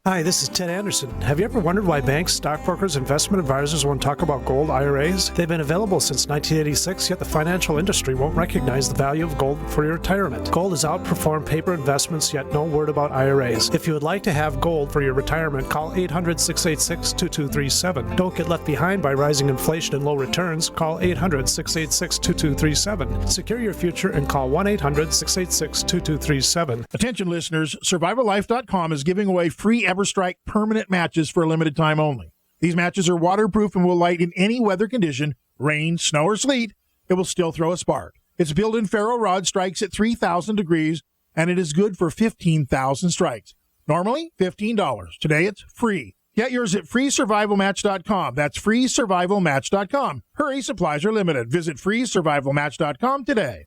Speaker 6: Hi, this is Ted Anderson. Have you ever wondered why banks, stockbrokers, investment advisors won't talk about gold IRAs? They've been available since 1986, yet the financial industry won't recognize the value of gold for your retirement. Gold has outperformed paper investments, yet no word about IRAs. If you would like to have gold for your retirement, call 800-686-2237. Don't get left behind by rising inflation and low returns. Call 800-686-2237. Secure your future and call 1-800-686-2237.
Speaker 7: Attention listeners, SurvivalLife.com is giving away free EverStrike permanent matches for a limited time only. These matches are waterproof and will light in any weather condition, rain, snow, or sleet. It will still throw a spark. Its built-in ferro rod strikes at 3,000 degrees, and it is good for 15,000 strikes. Normally, $15. Today, it's free. Get yours at freesurvivalmatch.com. That's freesurvivalmatch.com. Hurry, supplies are limited. Visit freesurvivalmatch.com today.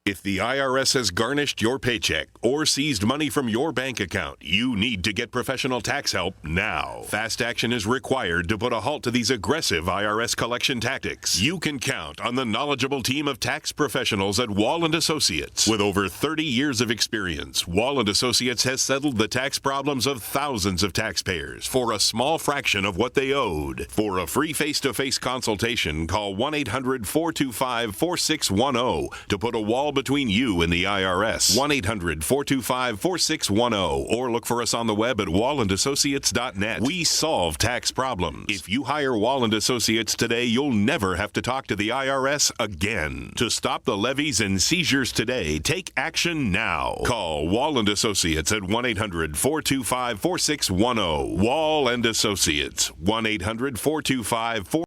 Speaker 23: If the IRS has garnished your paycheck or seized money from your bank account, you need to get professional tax help now. Fast action is required to put a halt to these aggressive IRS collection tactics. You can count on the knowledgeable team of tax professionals at Wall & Associates. With over 30 years of experience, Wall & Associates has settled the tax problems of thousands of taxpayers for a small fraction of what they owed. For a free face-to-face consultation, call 1-800-425-4610 to put a wall between you and the IRS. 1-800-425-4610 or look for us on the web at wallandassociates.net. We solve tax problems. If you hire Wall & Associates today, you'll never have to talk to the IRS again. To stop the levies and seizures today, take action now. Call Wall & Associates at 1-800-425-4610. Wall & Associates. 1-800-425-4610.